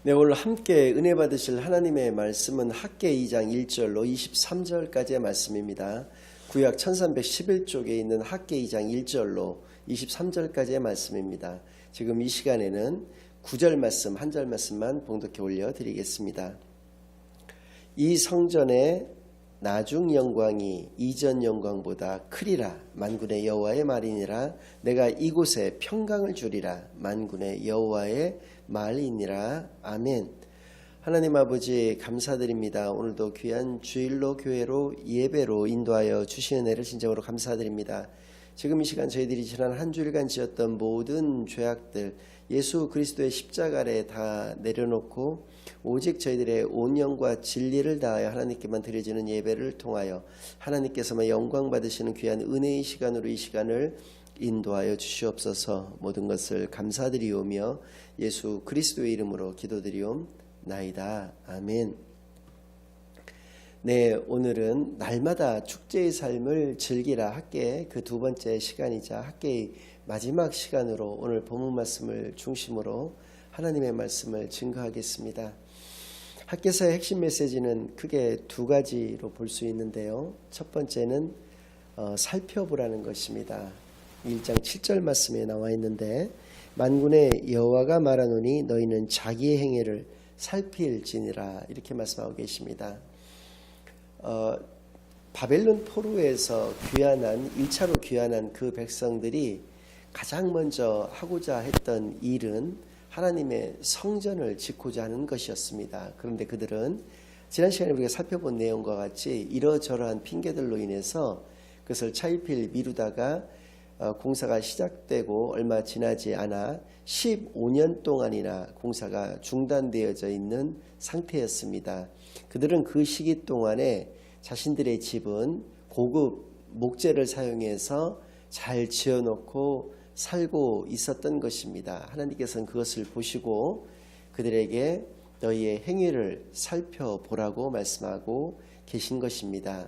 네, 오늘 함께 은혜 받으실 하나님의 말씀은 학개 2장 1절로 23절까지의 말씀입니다. 구약 1311쪽에 있는 학개 2장 1절로 23절까지의 말씀입니다. 지금 이 시간에는 9절 말씀, 한 절 말씀만 봉독해 올려드리겠습니다. 이 성전의 나중 영광이 이전 영광보다 크리라. 만군의 여호와의 말이니라. 내가 이곳에 평강을 주리라. 만군의 여호와의 말이니라. 아멘. 하나님 아버지 감사드립니다. 오늘도 귀한 주일로 교회로 예배로 인도하여 주시는 은혜를 진정으로 감사드립니다. 지금 이 시간 저희들이 지난 한 주일간 지었던 모든 죄악들 예수 그리스도의 십자가 아래 다 내려놓고 오직 저희들의 온영과 진리를 다하여 하나님께만 드려지는 예배를 통하여 하나님께서만 영광 받으시는 귀한 은혜의 시간으로 이 시간을 인도하여 주시옵소서. 모든 것을 감사드리오며 예수 그리스도의 이름으로 기도드리옵나이다. 아멘. 네, 오늘은 날마다 축제의 삶을 즐기라 학개의 그 두 번째 시간이자 학개의 마지막 시간으로 오늘 본문 말씀을 중심으로 하나님의 말씀을 증거하겠습니다. 학개서의 핵심 메시지는 크게 두 가지로 볼 수 있는데요. 첫 번째는 살펴보라는 것입니다. 1장 7절 말씀에 나와 있는데 만군의 여호와가 말하노니 너희는 자기의 행위를 살필지니라 이렇게 말씀하고 계십니다. 바벨론 포로에서 귀환한 1차로 귀환한 그 백성들이 가장 먼저 하고자 했던 일은 하나님의 성전을 짓고자 하는 것이었습니다. 그런데 그들은 지난 시간에 우리가 살펴본 내용과 같이 이러저러한 핑계들로 인해서 그것을 차일피일 미루다가 공사가 시작되고 얼마 지나지 않아 15년 동안이나 공사가 중단되어져 있는 상태였습니다. 그들은 그 시기 동안에 자신들의 집은 고급 목재를 사용해서 잘 지어놓고 살고 있었던 것입니다. 하나님께서는 그것을 보시고 그들에게 너희의 행위를 살펴보라고 말씀하고 계신 것입니다.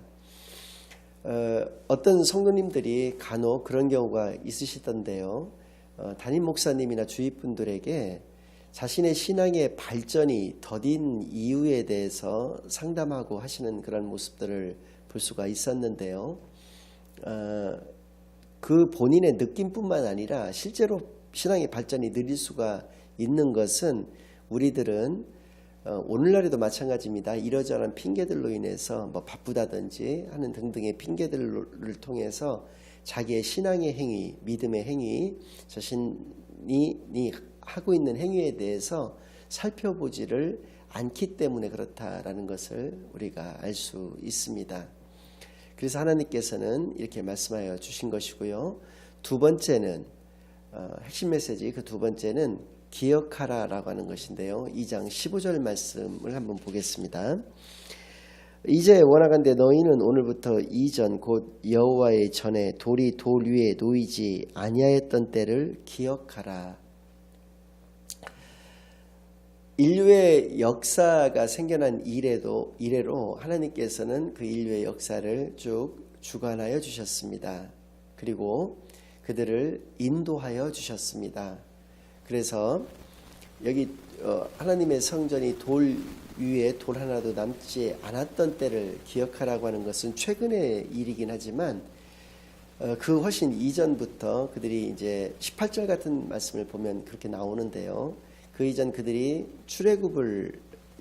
어떤 성도님들이 간혹 그런 경우가 있으시던데요. 담임 목사님이나 주위 분들에게 자신의 신앙의 발전이 더딘 이유에 대해서 상담하고 하시는 그런 모습들을 볼 수가 있었는데요. 그 본인의 느낌뿐만 아니라 실제로 신앙의 발전이 느릴 수가 있는 것은 우리들은 오늘날에도 마찬가지입니다. 이러저러한 핑계들로 인해서 바쁘다든지 하는 등등의 핑계들을 통해서 자기의 신앙의 행위, 믿음의 행위, 자신이 하고 있는 행위에 대해서 살펴보지를 않기 때문에 그렇다라는 것을 우리가 알 수 있습니다. 그래서 하나님께서는 이렇게 말씀하여 주신 것이고요. 두 번째는 핵심 메시지 그 두 번째는 기억하라라고 하는 것인데요. 2장 15절 말씀을 한번 보겠습니다. 이제 원하건대 너희는 오늘부터 이전 곧 여호와의 전에 돌이 돌 위에 놓이지 아니하였던 때를 기억하라. 인류의 역사가 생겨난 이래로 하나님께서는 그 인류의 역사를 쭉 주관하여 주셨습니다. 그리고 그들을 인도하여 주셨습니다. 그래서 여기 하나님의 성전이 돌 위에 돌 하나도 남지 않았던 때를 기억하라고 하는 것은 최근의 일이긴 하지만 그 훨씬 이전부터 그들이 이제 18절 같은 말씀을 보면 그렇게 나오는데요. 그 이전 그들이 출애굽을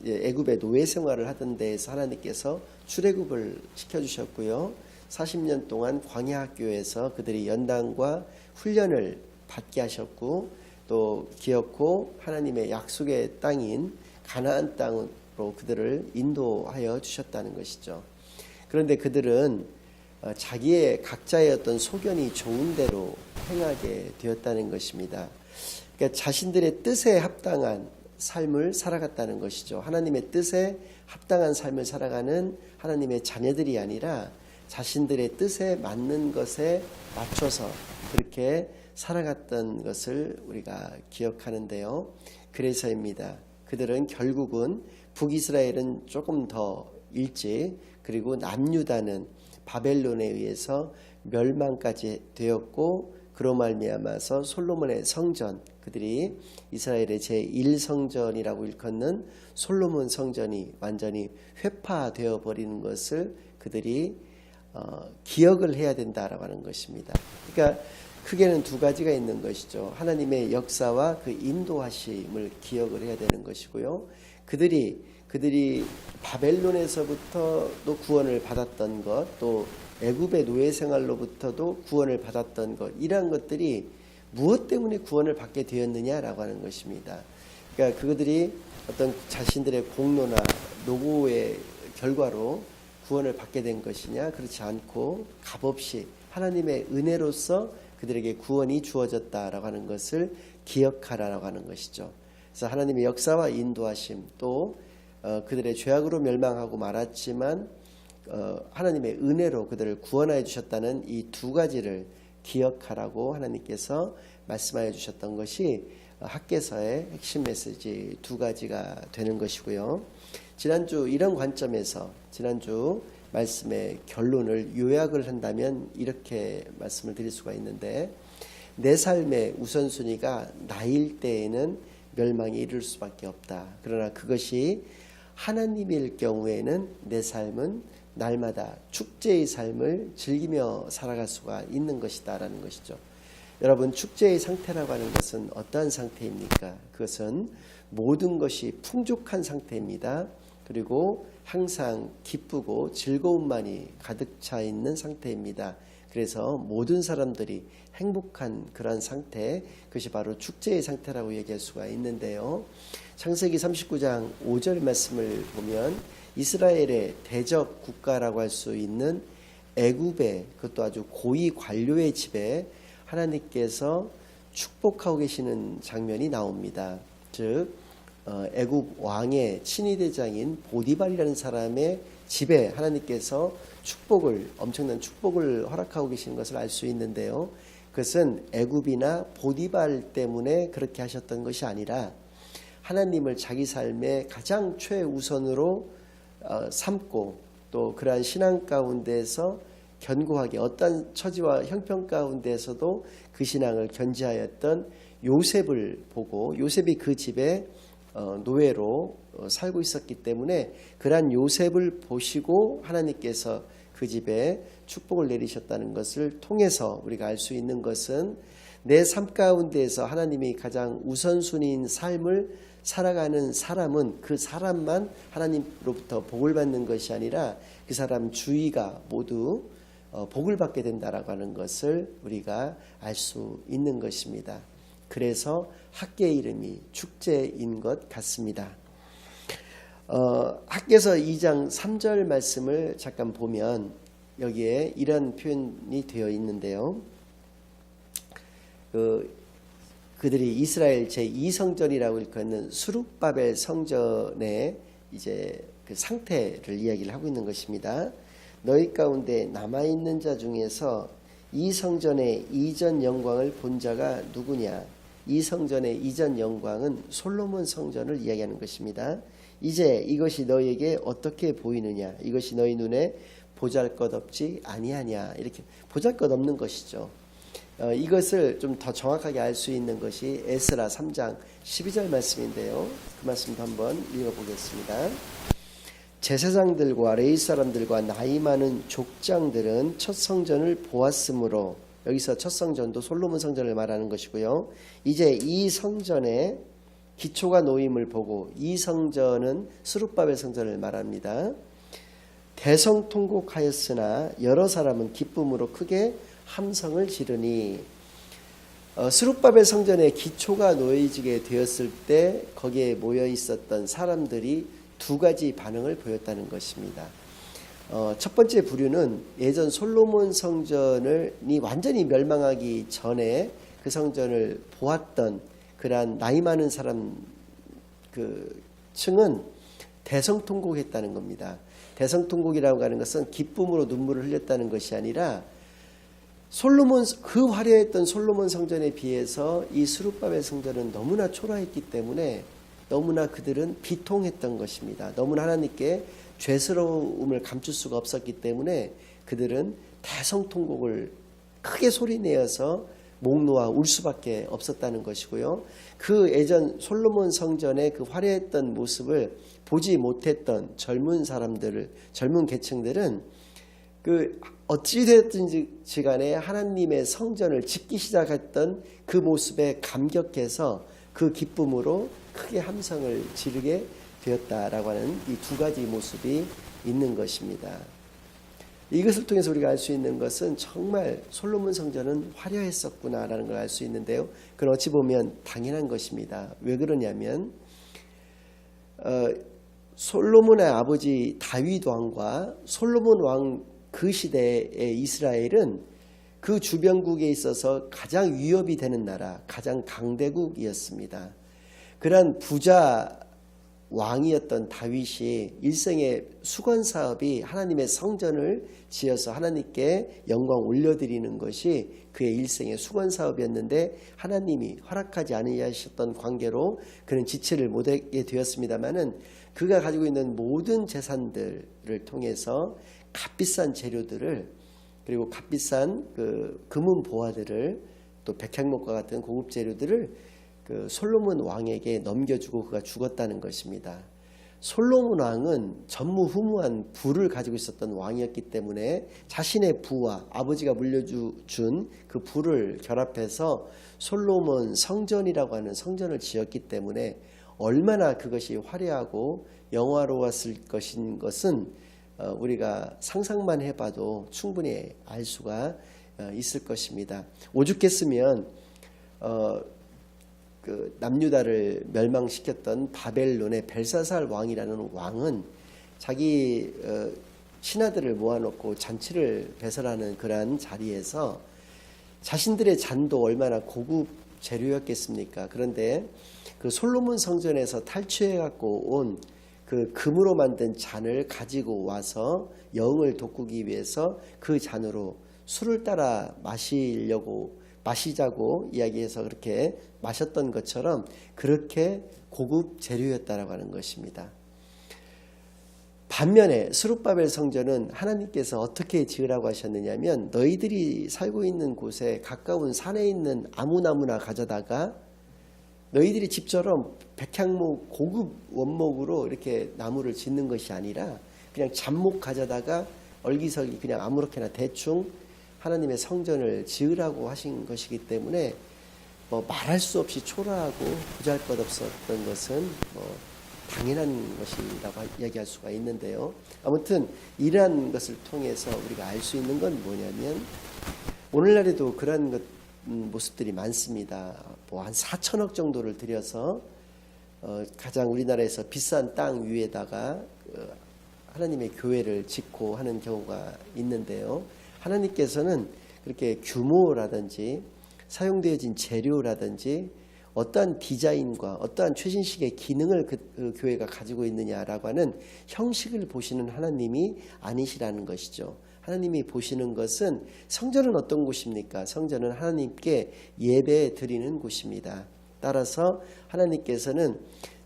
애굽의 노예 생활을 하던 데에서 하나님께서 출애굽을 시켜주셨고요. 40년 동안 광야 학교에서 그들이 연단과 훈련을 받게 하셨고 또 기어코 하나님의 약속의 땅인 가나안 땅으로 그들을 인도하여 주셨다는 것이죠. 그런데 그들은 자기의 각자의 어떤 소견이 좋은 대로 행하게 되었다는 것입니다. 그러니까 자신들의 뜻에 합당한 삶을 살아갔다는 것이죠. 하나님의 뜻에 합당한 삶을 살아가는 하나님의 자녀들이 아니라 자신들의 뜻에 맞는 것에 맞춰서 그렇게 살아갔던 것을 우리가 기억하는데요. 그래서입니다. 그들은 결국은 북이스라엘은 조금 더 일찍 그리고 남유다는 바벨론에 의해서 멸망까지 되었고 그로 말미암아서 솔로몬의 성전, 그들이 이스라엘의 제1성전이라고 일컫는 솔로몬 성전이 완전히 회파되어 버리는 것을 그들이 기억을 해야 된다라고 하는 것입니다. 그러니까 크게는 두 가지가 있는 것이죠. 하나님의 역사와 그 인도하심을 기억을 해야 되는 것이고요. 그들이 바벨론에서부터 또 구원을 받았던 것, 또 애굽의 노예 생활로부터도 구원을 받았던 것, 이러한 것들이 무엇 때문에 구원을 받게 되었느냐라고 하는 것입니다. 그러니까 그들이 어떤 자신들의 공로나 노고의 결과로 구원을 받게 된 것이냐, 그렇지 않고 값없이 하나님의 은혜로서 그들에게 구원이 주어졌다라고 하는 것을 기억하라라고 하는 것이죠. 그래서 하나님의 역사와 인도하심, 또 그들의 죄악으로 멸망하고 말았지만 하나님의 은혜로 그들을 구원하여 주셨다는 이 두 가지를 기억하라고 하나님께서 말씀하여 주셨던 것이 학개서의 핵심 메시지 두 가지가 되는 것이고요. 지난주 이런 관점에서 지난주 말씀의 결론을 요약을 한다면 이렇게 말씀을 드릴 수가 있는데, 내 삶의 우선순위가 나일 때에는 멸망에 이를 수밖에 없다. 그러나 그것이 하나님일 경우에는 내 삶은 날마다 축제의 삶을 즐기며 살아갈 수가 있는 것이다 라는 것이죠. 여러분, 축제의 상태라고 하는 것은 어떠한 상태입니까? 그것은 모든 것이 풍족한 상태입니다. 그리고 항상 기쁘고 즐거움만이 가득 차 있는 상태입니다. 그래서 모든 사람들이 행복한 그런 상태, 그것이 바로 축제의 상태라고 얘기할 수가 있는데요. 창세기 39장 5절 말씀을 보면 이스라엘의 대적 국가라고 할 수 있는 애굽의, 그것도 아주 고위 관료의 집에 하나님께서 축복하고 계시는 장면이 나옵니다. 즉 애굽 왕의 친위대장인 보디발이라는 사람의 집에 하나님께서 엄청난 축복을 허락하고 계시는 것을 알 수 있는데요. 그것은 애굽이나 보디발 때문에 그렇게 하셨던 것이 아니라 하나님을 자기 삶의 가장 최우선으로 삼고, 또 그러한 신앙 가운데서 견고하게 어떤 처지와 형편 가운데서도 그 신앙을 견지하였던 요셉을 보고, 요셉이 그 집에 노예로 살고 있었기 때문에 그러한 요셉을 보시고 하나님께서 그 집에 축복을 내리셨다는 것을 통해서 우리가 알 수 있는 것은, 내 삶 가운데에서 하나님이 가장 우선순위인 삶을 살아가는 사람은 그 사람만 하나님으로부터 복을 받는 것이 아니라 그 사람 주위가 모두 복을 받게 된다라고 하는 것을 우리가 알 수 있는 것입니다. 그래서 학계의 이름이 축제인 것 같습니다. 학개서 2장 3절 말씀을 잠깐 보면 여기에 이런 표현이 되어 있는데요. 그들이 이스라엘 제2성전이라고 일컫는 스룹바벨 성전의 이제 그 상태를 이야기를 하고 있는 것입니다. 너희 가운데 남아있는 자 중에서 이 성전의 이전 영광을 본 자가 누구냐? 이 성전의 이전 영광은 솔로몬 성전을 이야기하는 것입니다. 이제 이것이 너희에게 어떻게 보이느냐? 이것이 너희 눈에 보잘것없지 아니하냐? 이렇게 보잘것없는 것이죠. 이것을 좀 더 정확하게 알 수 있는 것이 에스라 3장 12절 말씀인데요. 그 말씀도 한번 읽어보겠습니다. 제사장들과 레위 사람들과 나이 많은 족장들은 첫 성전을 보았으므로, 여기서 첫 성전도 솔로몬 성전을 말하는 것이고요. 이제 이 성전의 기초가 놓임을 보고, 이 성전은 스룹바벨 성전을 말합니다. 대성통곡하였으나 여러 사람은 기쁨으로 크게 함성을 지르니, 스룹바벨 성전의 기초가 놓여지게 되었을 때 거기에 모여 있었던 사람들이 두 가지 반응을 보였다는 것입니다. 첫 번째 부류는 예전 솔로몬 성전이 완전히 멸망하기 전에 그 성전을 보았던 그러한 나이 많은 사람 층은 대성통곡했다는 겁니다. 대성통곡이라고 하는 것은 기쁨으로 눈물을 흘렸다는 것이 아니라 그 화려했던 솔로몬 성전에 비해서 이 스룹바벨 성전은 너무나 초라했기 때문에 너무나 그들은 비통했던 것입니다. 너무나 하나님께 죄스러움을 감출 수가 없었기 때문에 그들은 대성통곡을 크게 소리내어서 목 놓아 울 수밖에 없었다는 것이고요. 그 예전 솔로몬 성전의 그 화려했던 모습을 보지 못했던 젊은 사람들을, 젊은 계층들은 그 어찌됐든지 간에 하나님의 성전을 짓기 시작했던 그 모습에 감격해서 그 기쁨으로 크게 함성을 지르게 되었다라고 하는 이 두 가지 모습이 있는 것입니다. 이것을 통해서 우리가 알 수 있는 것은 정말 솔로몬 성전은 화려했었구나라는 걸 알 수 있는데요. 그건 어찌 보면 당연한 것입니다. 왜 그러냐면 솔로몬의 아버지 다윗 왕과 솔로몬 왕 그 시대의 이스라엘은 그 주변국에 있어서 가장 위협이 되는 나라, 가장 강대국이었습니다. 그러한 부자 왕이었던 다윗이 일생의 수건 사업이 하나님의 성전을 지어서 하나님께 영광 올려드리는 것이 그의 일생의 수건 사업이었는데 하나님이 허락하지 않으셨던 관계로 그는 지체를 못하게 되었습니다마는 그가 가지고 있는 모든 재산들을 통해서 값비싼 재료들을 그리고 값비싼 그 금은 보화들을 또 백향목과 같은 고급 재료들을 그 솔로몬 왕에게 넘겨주고 그가 죽었다는 것입니다. 솔로몬 왕은 전무후무한 부를 가지고 있었던 왕이었기 때문에 자신의 부와 아버지가 물려준 그 부를 결합해서 솔로몬 성전이라고 하는 성전을 지었기 때문에 얼마나 그것이 화려하고 영화로웠을 것은 우리가 상상만 해봐도 충분히 알 수가 있을 것입니다. 오죽했으면 그 남유다를 멸망시켰던 바벨론의 벨사살 왕이라는 왕은 자기 신하들을 모아놓고 잔치를 배설하는 그러한 자리에서 자신들의 잔도 얼마나 고급 재료였겠습니까? 그런데 그 솔로몬 성전에서 탈취해 갖고 온 그 금으로 만든 잔을 가지고 와서 영을 돋구기 위해서 그 잔으로 술을 따라 마시자고 이야기해서 그렇게 마셨던 것처럼 그렇게 고급 재료였다라고 하는 것입니다. 반면에 스룹바벨 성전은 하나님께서 어떻게 지으라고 하셨느냐면 너희들이 살고 있는 곳에 가까운 산에 있는 아무나무나 가져다가 너희들이 집처럼 백향목 고급 원목으로 이렇게 나무를 짓는 것이 아니라 그냥 잡목 가져다가 얼기설기 그냥 아무렇게나 대충 하나님의 성전을 지으라고 하신 것이기 때문에 뭐 말할 수 없이 초라하고 보잘것없었던 것은 뭐 당연한 것이라고 이야기할 수가 있는데요. 아무튼 이러한 것을 통해서 우리가 알 수 있는 건 뭐냐면 오늘날에도 그런 모습들이 많습니다. 뭐 한 4천억 정도를 들여서 가장 우리나라에서 비싼 땅 위에다가 하나님의 교회를 짓고 하는 경우가 있는데요. 하나님께서는 그렇게 규모라든지 사용되어진 재료라든지 어떠한 디자인과 어떠한 최신식의 기능을 그 교회가 가지고 있느냐라고 하는 형식을 보시는 하나님이 아니시라는 것이죠. 하나님이 보시는 것은 성전은 어떤 곳입니까? 성전은 하나님께 예배 드리는 곳입니다. 따라서 하나님께서는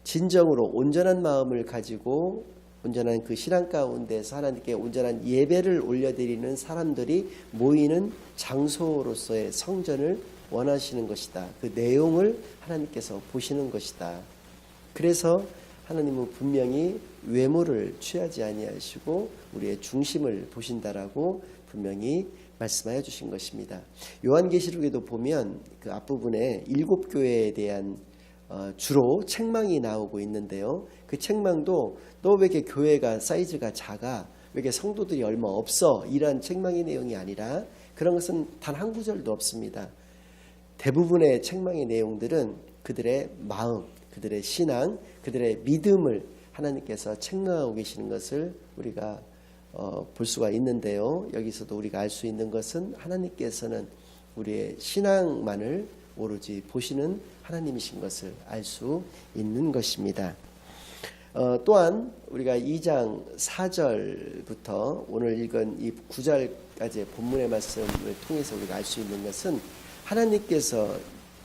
진정으로 온전한 마음을 가지고 온전한 그 신앙 가운데서 하나님께 온전한 예배를 올려드리는 사람들이 모이는 장소로서의 성전을 원하시는 것이다. 그 내용을 하나님께서 보시는 것이다. 그래서 하나님은 분명히 외모를 취하지 아니하시고 우리의 중심을 보신다라고 분명히 말씀하여 주신 것입니다. 요한계시록에도 보면 그 앞부분에 7교회에 대한 주로 책망이 나오고 있는데요. 그 책망도 너 왜 이렇게 교회가 사이즈가 작아? 왜 이렇게 성도들이 얼마 없어? 이러한 책망의 내용이 아니라 그런 것은 단 한 구절도 없습니다. 대부분의 책망의 내용들은 그들의 마음, 그들의 신앙, 그들의 믿음을 하나님께서 책망하고 계시는 것을 우리가 볼 수가 있는데요. 여기서도 우리가 알 수 있는 것은 하나님께서는 우리의 신앙만을 오로지 보시는 하나님이신 것을 알 수 있는 것입니다. 또한 우리가 2장 4절부터 오늘 읽은 이 9절까지의 본문의 말씀을 통해서 우리가 알 수 있는 것은 하나님께서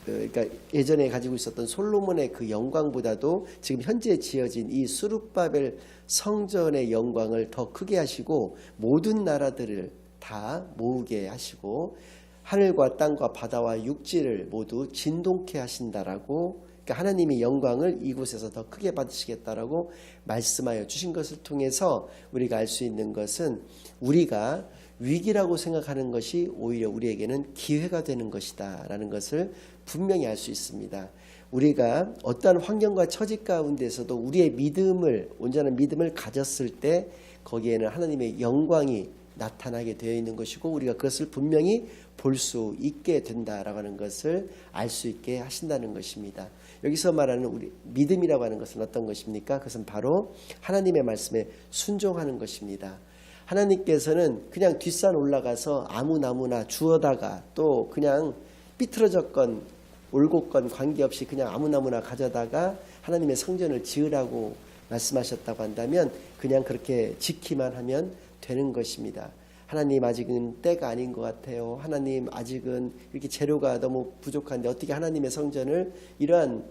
그러니까 예전에 가지고 있었던 솔로몬의 그 영광보다도 지금 현재 지어진 이 스룹바벨 성전의 영광을 더 크게 하시고 모든 나라들을 다 모으게 하시고 하늘과 땅과 바다와 육지를 모두 진동케 하신다라고, 그러니까 하나님이 영광을 이곳에서 더 크게 받으시겠다라고 말씀하여 주신 것을 통해서 우리가 알 수 있는 것은, 우리가 위기라고 생각하는 것이 오히려 우리에게는 기회가 되는 것이다 라는 것을 분명히 알 수 있습니다. 우리가 어떠한 환경과 처지 가운데서도 우리의 믿음을, 온전한 믿음을 가졌을 때 거기에는 하나님의 영광이 나타나게 되어 있는 것이고, 우리가 그것을 분명히 볼 수 있게 된다라고 하는 것을 알 수 있게 하신다는 것입니다. 여기서 말하는 우리 믿음이라고 하는 것은 어떤 것입니까? 그것은 바로 하나님의 말씀에 순종하는 것입니다. 하나님께서는 그냥 뒷산 올라가서 아무 나무나 주워다가, 또 그냥 삐뚤어졌건 올곧건 관계없이 그냥 아무 나무나 가져다가 하나님의 성전을 지으라고 말씀하셨다고 한다면 그냥 그렇게 짓기만 하면 되는 것입니다. 하나님, 아직은 때가 아닌 것 같아요. 하나님, 아직은 이렇게 재료가 너무 부족한데 어떻게 하나님의 성전을 이러한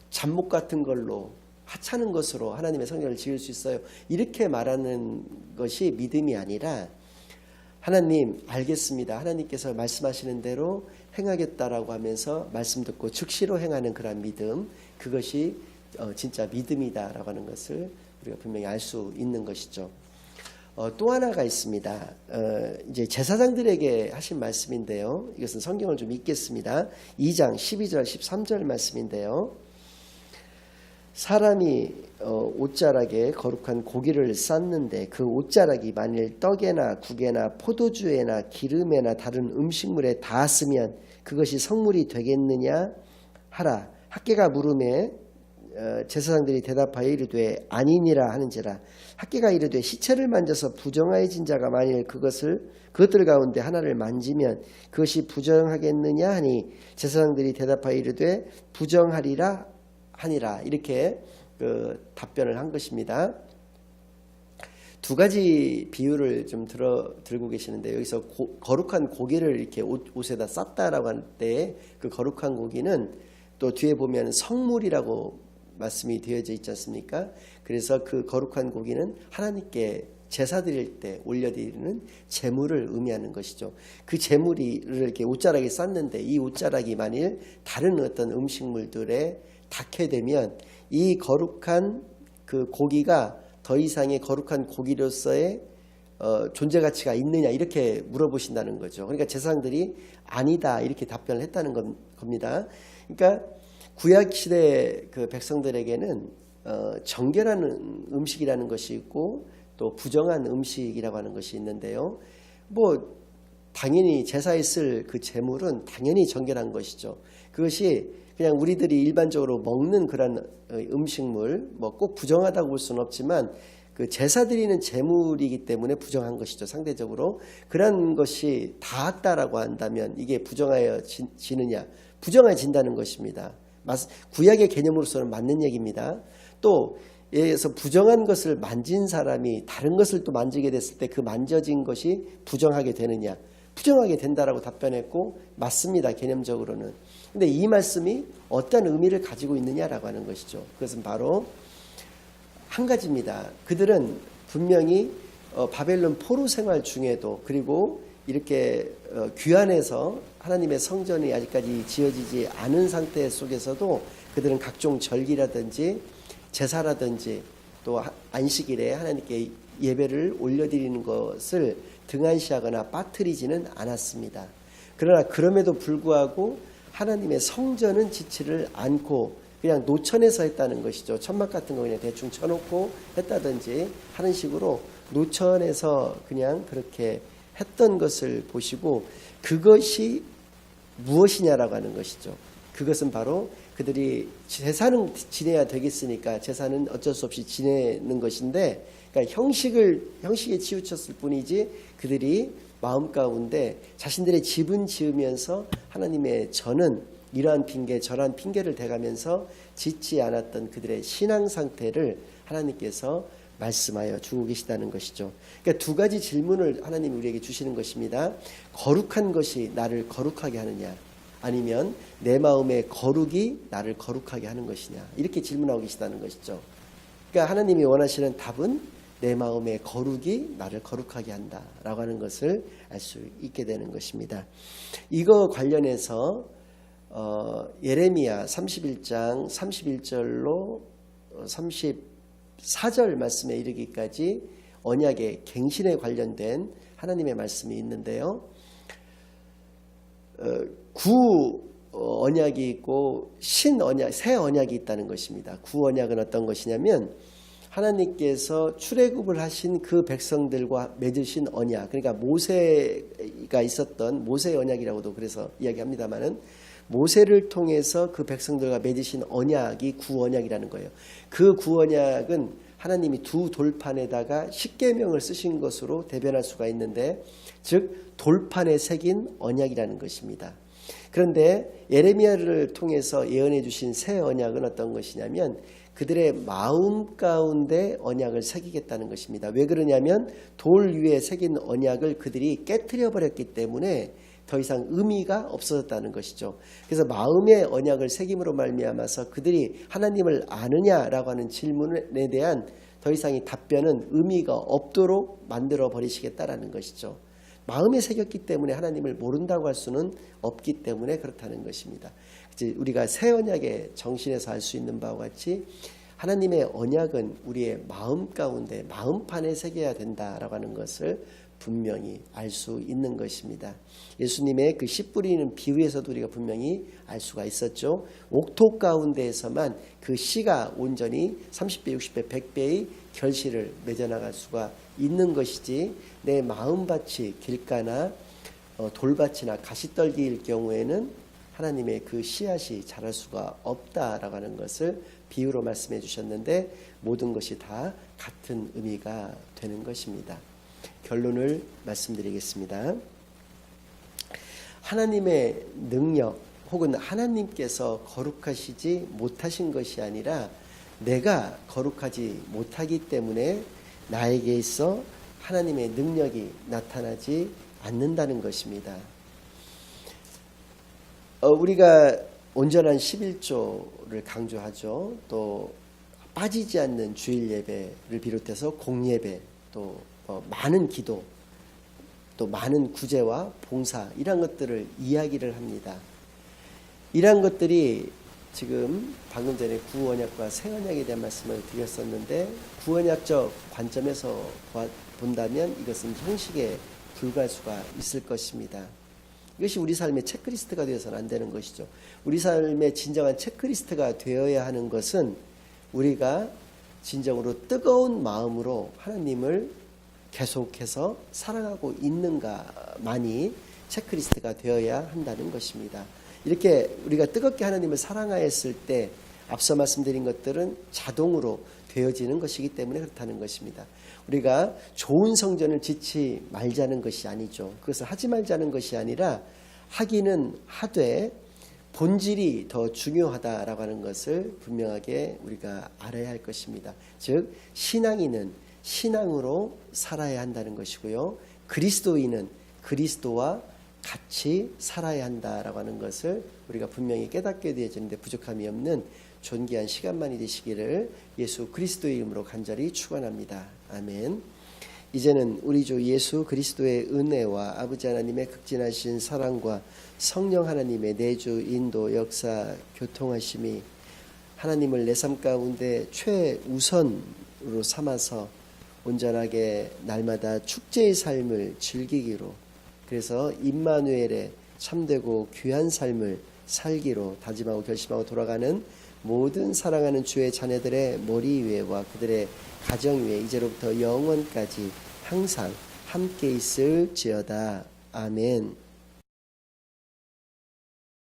잡목 같은 걸로, 하찮은 것으로 하나님의 성전을 지을 수 있어요? 이렇게 말하는 것이 믿음이 아니라, 하나님 알겠습니다, 하나님께서 말씀하시는 대로 행하겠다라고 하면서 말씀 듣고 즉시로 행하는 그런 믿음, 그것이 진짜 믿음이다라고 하는 것을 우리가 분명히 알 수 있는 것이죠. 또 하나가 있습니다. 이제 제사장들에게 하신 말씀인데요, 이것은 성경을 좀 읽겠습니다. 2장 12절 13절 말씀인데요, 사람이 옷자락에 거룩한 고기를 쌓는데 그 옷자락이 만일 떡에나 국에나 포도주에나 기름에나 다른 음식물에 닿았으면 그것이 성물이 되겠느냐 하라. 학개가 물음에 제사장들이 대답하여 이르되 아니니라 하는지라. 학개가 이르되 시체를 만져서 부정하여진 자가 만일 그것들 가운데 하나를 만지면 그것이 부정하겠느냐 하니 제사장들이 대답하여 이르되 부정하리라 하니라. 이렇게 답변을 한 것입니다. 두 가지 비유를 좀 들고 계시는데, 여기서 거룩한 고기를 이렇게 옷에다 쌌다라고 할 때 그 거룩한 고기는 또 뒤에 보면 성물이라고 말씀이 되어져 있지 않습니까? 그래서 그 거룩한 고기는 하나님께 제사 드릴 때 올려드리는 제물을 의미하는 것이죠. 그 제물을 이렇게 옷자락에 쌌는데 이 옷자락이 만일 다른 어떤 음식물들에 닿게 되면 이 거룩한 그 고기가 더 이상의 거룩한 고기로서의 존재 가치가 있느냐, 이렇게 물어보신다는 거죠. 그러니까 제사장들이 아니다 이렇게 답변을 했다는 겁니다. 그러니까 구약 시대 그 백성들에게는 정결한 음식이라는 것이 있고 또 부정한 음식이라고 하는 것이 있는데요. 뭐 당연히 제사에 쓸 그 제물은 당연히 정결한 것이죠. 그것이 그냥 우리들이 일반적으로 먹는 그런 음식물, 뭐 꼭 부정하다고 볼 수는 없지만 그 제사 드리는 제물이기 때문에 부정한 것이죠. 상대적으로 그런 것이 닿았다라고 한다면 이게 부정하여지느냐? 부정해진다는 것입니다. 구약의 개념으로서는 맞는 얘기입니다. 또 예에서 부정한 것을 만진 사람이 다른 것을 또 만지게 됐을 때 그 만져진 것이 부정하게 되느냐? 부정하게 된다라고 답변했고 맞습니다. 개념적으로는. 근데 이 말씀이 어떤 의미를 가지고 있느냐라고 하는 것이죠. 그것은 바로 한 가지입니다. 그들은 분명히 바벨론 포로 생활 중에도, 그리고 이렇게 귀환해서 하나님의 성전이 아직까지 지어지지 않은 상태 속에서도 그들은 각종 절기라든지 제사라든지 또 안식일에 하나님께 예배를 올려드리는 것을 등한시하거나 빠뜨리지는 않았습니다. 그러나 그럼에도 불구하고 하나님의 성전은 지지를 않고 그냥 노천에서 했다는 것이죠. 천막 같은 거 그냥 대충 쳐놓고 했다든지 하는 식으로 노천에서 그냥 그렇게 했던 것을 보시고, 그것이 무엇이냐라고 하는 것이죠. 그것은 바로 그들이 제사는 지내야 되겠으니까 제사는 어쩔 수 없이 지내는 것인데, 그러니까 형식에 치우쳤을 뿐이지 그들이 마음 가운데 자신들의 집은 지으면서 하나님의 전은 이러한 핑계 저러한 핑계를 대가면서 짓지 않았던 그들의 신앙 상태를 하나님께서 말씀하여 주고 계시다는 것이죠. 그러니까 두 가지 질문을 하나님이 우리에게 주시는 것입니다. 거룩한 것이 나를 거룩하게 하느냐, 아니면 내 마음의 거룩이 나를 거룩하게 하는 것이냐, 이렇게 질문하고 계시다는 것이죠. 그러니까 하나님이 원하시는 답은 내 마음의 거룩이 나를 거룩하게 한다라고 하는 것을 알 수 있게 되는 것입니다. 이거 관련해서 예레미야 31장 31절로 34절 말씀에 이르기까지 언약의 갱신에 관련된 하나님의 말씀이 있는데요. 구 언약이 있고 신 언약, 새 언약이 있다는 것입니다. 구 언약은 어떤 것이냐면 하나님께서 출애굽을 하신 그 백성들과 맺으신 언약, 그러니까 모세가 있었던 모세의 언약이라고도 그래서 이야기합니다만은 모세를 통해서 그 백성들과 맺으신 언약이 구 언약이라는 거예요. 그 구 언약은 하나님이 두 돌판에다가 십계명을 쓰신 것으로 대변할 수가 있는데, 즉 돌판에 새긴 언약이라는 것입니다. 그런데 예레미야를 통해서 예언해 주신 새 언약은 어떤 것이냐면 그들의 마음 가운데 언약을 새기겠다는 것입니다. 왜 그러냐면 돌 위에 새긴 언약을 그들이 깨트려 버렸기 때문에 더 이상 의미가 없어졌다는 것이죠. 그래서 마음의 언약을 새김으로 말미암아서 그들이 하나님을 아느냐라고 하는 질문에 대한 더 이상의 답변은 의미가 없도록 만들어 버리시겠다라는 것이죠. 마음에 새겼기 때문에 하나님을 모른다고 할 수는 없기 때문에 그렇다는 것입니다. 이제 우리가 새 언약의 정신에서 알 수 있는 바와 같이 하나님의 언약은 우리의 마음 가운데 마음판에 새겨야 된다라고 하는 것을 분명히 알 수 있는 것입니다. 예수님의 그 씨 뿌리는 비유에서도 우리가 분명히 알 수가 있었죠. 옥토 가운데에서만 그 씨가 온전히 30배, 60배, 100배의 결실을 맺어나갈 수가 있는 것이지, 내 마음밭이 길가나 돌밭이나 가시떨기일 경우에는 하나님의 그 씨앗이 자랄 수가 없다라고 하는 것을 비유로 말씀해 주셨는데, 모든 것이 다 같은 의미가 되는 것입니다. 결론을 말씀드리겠습니다. 하나님의 능력 혹은 하나님께서 거룩하시지 못하신 것이 아니라 내가 거룩하지 못하기 때문에 나에게 있어 하나님의 능력이 나타나지 않는다는 것입니다. 우리가 온전한 11조를 강조하죠. 또 빠지지 않는 주일 예배를 비롯해서 공예배, 또 많은 기도, 또 많은 구제와 봉사, 이런 것들을 이야기를 합니다. 이러한 것들이 지금 방금 전에 구언약과 새언약에 대한 말씀을 드렸었는데, 구언약적 관점에서 본다면 이것은 형식에 불과할 수가 있을 것입니다. 이것이 우리 삶의 체크리스트가 되어서는 안 되는 것이죠. 우리 삶의 진정한 체크리스트가 되어야 하는 것은 우리가 진정으로 뜨거운 마음으로 하나님을 계속해서 사랑하고 있는가만이 체크리스트가 되어야 한다는 것입니다. 이렇게 우리가 뜨겁게 하나님을 사랑하였을 때 앞서 말씀드린 것들은 자동으로 되어지는 것이기 때문에 그렇다는 것입니다. 우리가 좋은 성전을 짓지 말자는 것이 아니죠. 그것을 하지 말자는 것이 아니라 하기는 하되 본질이 더 중요하다라고 하는 것을 분명하게 우리가 알아야 할 것입니다. 즉 신앙인은 신앙으로 살아야 한다는 것이고요. 그리스도인은 그리스도와 같이 살아야 한다라고 하는 것을 우리가 분명히 깨닫게 되어지는데 부족함이 없는 존귀한 시간만이 되시기를 예수 그리스도의 이름으로 간절히 축원합니다. 아멘. 이제는 우리 주 예수 그리스도의 은혜와 아버지 하나님의 극진하신 사랑과 성령 하나님의 내주 인도 역사 교통하심이 하나님을 내 삶 가운데 최우선으로 삼아서 온전하게 날마다 축제의 삶을 즐기기로, 그래서 임마누엘의 참되고 귀한 삶을 살기로 다짐하고 결심하고 돌아가는 모든 사랑하는 주의 자녀들의 머리 위에와 그들의 가정 위에 이제로부터 영원까지 항상 함께 있을지어다. 아멘.